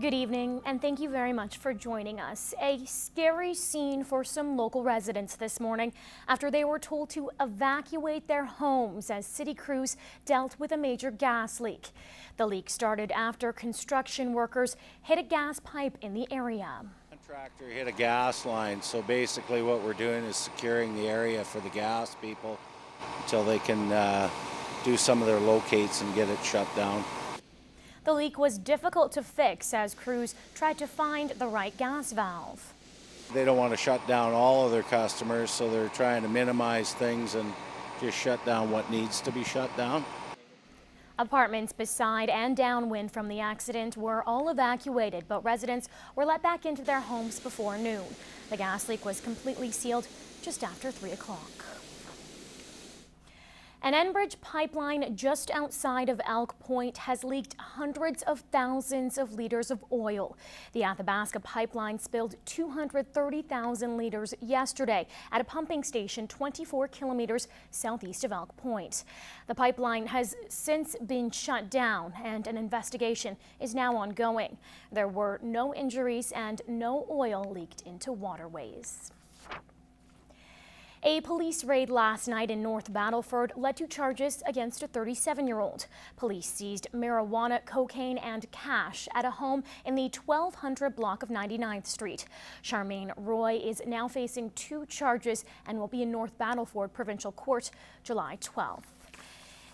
Good evening, and thank you very much for joining us. A scary scene for some local residents this morning after they were told to evacuate their homes as city crews dealt with a major gas leak. The leak started after construction workers hit a gas pipe in the area. Contractor hit a gas line, so basically what we're doing is securing the area for the gas people until they can do some of their locates and get it shut down. The leak was difficult to fix as crews tried to find the right gas valve. They don't want to shut down all of their customers, so they're trying to minimize things and just shut down what needs to be shut down. Apartments beside and downwind from the accident were all evacuated, but residents were let back into their homes before noon. The gas leak was completely sealed just after 3 o'clock. An Enbridge pipeline just outside of Elk Point has leaked hundreds of thousands of liters of oil. The Athabasca pipeline spilled 230,000 liters yesterday at a pumping station 24 kilometers southeast of Elk Point. The pipeline has since been shut down and an investigation is now ongoing. There were no injuries and no oil leaked into waterways. A police raid last night in North Battleford led to charges against a 37-year-old. Police seized marijuana, cocaine, and cash at a home in the 1200 block of 99th Street. Charmaine Roy is now facing 2 charges and will be in North Battleford Provincial Court July 12th.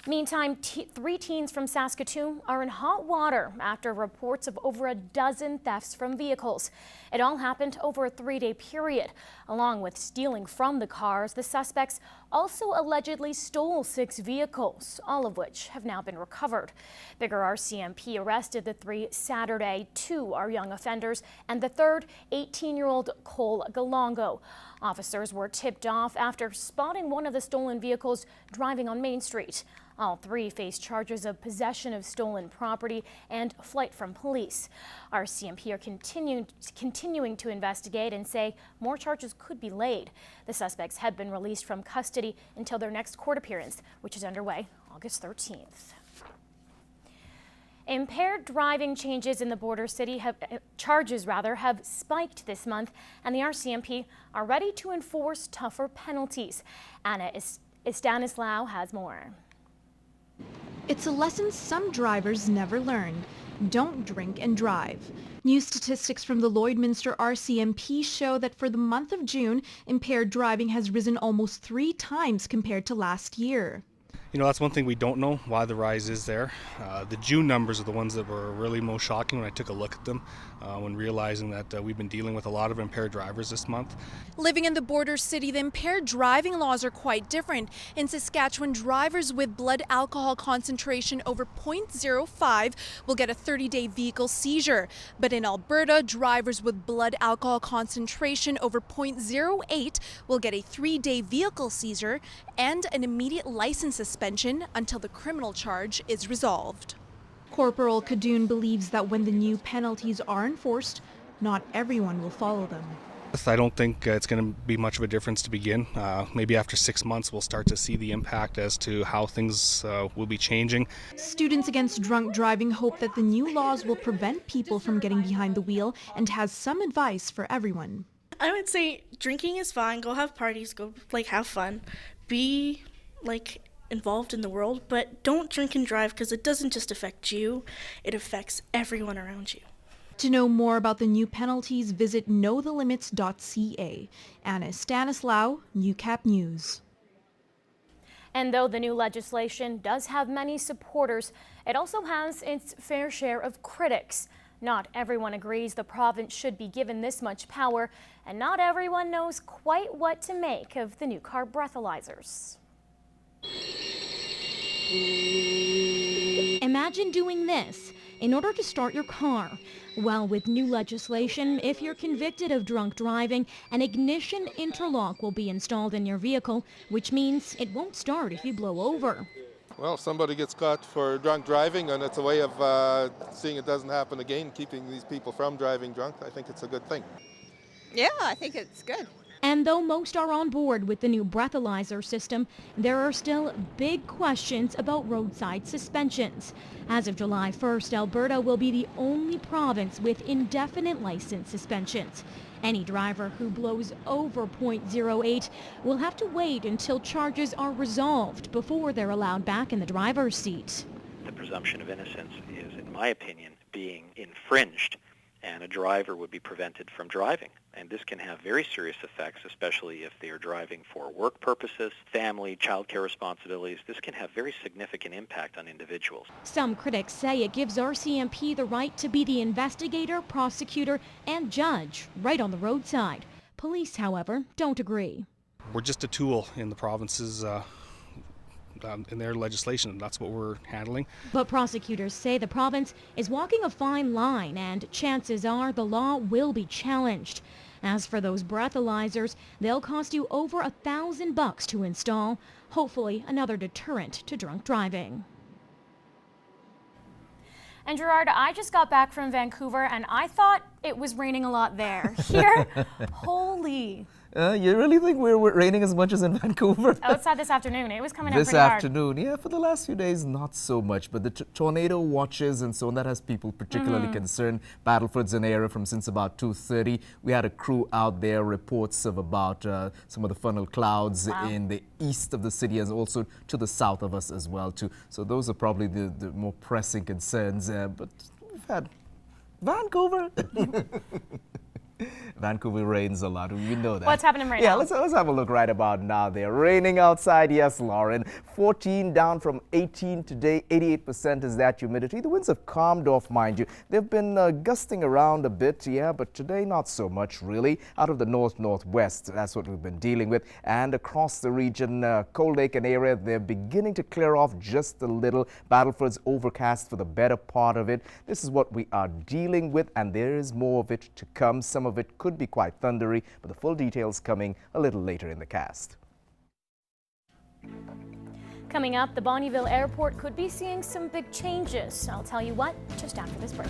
Meantime, 3 teens from Saskatoon are in hot water after reports of over a dozen thefts from vehicles. It all happened over a 3-day period. Along with stealing from the cars, the suspects also allegedly stole 6 vehicles, all of which have now been recovered. Bigger RCMP arrested the 3 Saturday. 2 are young offenders, and the third, 18-year-old Cole Galongo. Officers were tipped off after spotting one of the stolen vehicles driving on Main Street. All 3 face charges of possession of stolen property and flight from police. RCMP are continuing to investigate and say more charges could be laid. The suspects have been released from custody until their next court appearance, which is underway August 13th. Impaired driving charges in the border city have spiked this month, and the RCMP are ready to enforce tougher penalties. Anna Stanislaw has more. It's a lesson some drivers never learn. Don't drink and drive. New statistics from the Lloydminster RCMP show that for the month of June, impaired driving has risen almost 3 times compared to last year. You know, that's one thing we don't know, why the rise is there. The June numbers are the ones that were really most shocking when I took a look at them, when realizing that we've been dealing with a lot of impaired drivers this month. Living in the border city, the impaired driving laws are quite different. In Saskatchewan, drivers with blood alcohol concentration over 0.05 will get a 30-day vehicle seizure. But in Alberta, drivers with blood alcohol concentration over 0.08 will get a 3-day vehicle seizure and an immediate license suspension until the criminal charge is resolved. Corporal Kadoon believes that when the new penalties are enforced, not everyone will follow them. I don't think it's going to be much of a difference to begin. Maybe after 6 months we'll start to see the impact as to how things will be changing. Students Against Drunk Driving hope that the new laws will prevent people from getting behind the wheel and has some advice for everyone. I would say drinking is fine, go have parties, go have fun, be involved in the world, but don't drink and drive because it doesn't just affect you, it affects everyone around you. To know more about the new penalties, visit knowthelimits.ca. Anna Stanislaw, Newcap News. And though the new legislation does have many supporters, it also has its fair share of critics. Not everyone agrees the province should be given this much power, and not everyone knows quite what to make of the new car breathalyzers. Imagine doing this in order to start your car. Well, with new legislation, if you're convicted of drunk driving, an ignition interlock will be installed in your vehicle, which means it won't start if you blow over. Well, if somebody gets caught for drunk driving and it's a way of seeing it doesn't happen again, keeping these people from driving drunk, I think it's a good thing. Yeah, I think it's good. And though most are on board with the new breathalyzer system, there are still big questions about roadside suspensions. As of July 1st, Alberta will be the only province with indefinite license suspensions. Any driver who blows over .08 will have to wait until charges are resolved before they're allowed back in the driver's seat. The presumption of innocence is, in my opinion, being infringed, and a driver would be prevented from driving. And this can have very serious effects, especially if they are driving for work purposes, family, childcare responsibilities. This can have very significant impact on individuals. Some critics say it gives RCMP the right to be the investigator, prosecutor, and judge right on the roadside. Police, however, don't agree. We're just a tool in the province's in their legislation. That's what we're handling. But prosecutors say the province is walking a fine line, and chances are the law will be challenged. As for those breathalyzers, they'll cost you over $1,000 to install. Hopefully another deterrent to drunk driving. And Gerard, I just got back from Vancouver and I thought it was raining a lot there. Here, holy. You really think we're raining as much as in Vancouver? Outside this afternoon, it was coming out pretty This hard. afternoon, yeah, for the last few days, not so much. But the tornado watches and so on, that has people particularly concerned. Battleford's an area from since about 2:30. We had a crew out there, reports of about some of the funnel clouds in the east of the city and also to the south of us as well, too. So those are probably the more pressing concerns. But we've had Vancouver. Vancouver rains a lot, we know that. What's happening right now? now? Let's have a look right about now. They're raining outside, yes, Lauren. 14 down from 18 today, 88% is that humidity. The winds have calmed off, mind you. They've been gusting around a bit, yeah, but today not so much really. Out of the north-northwest, that's what we've been dealing with. And across the region, Cold Lake and area, they're beginning to clear off just a little. Battleford's overcast for the better part of it. This is what we are dealing with, and there is more of it to come. Some of it could be quite thundery, but the full details coming a little later in the cast. Coming up, the Bonnyville Airport could be seeing some big changes. I'll tell you what, just after this break.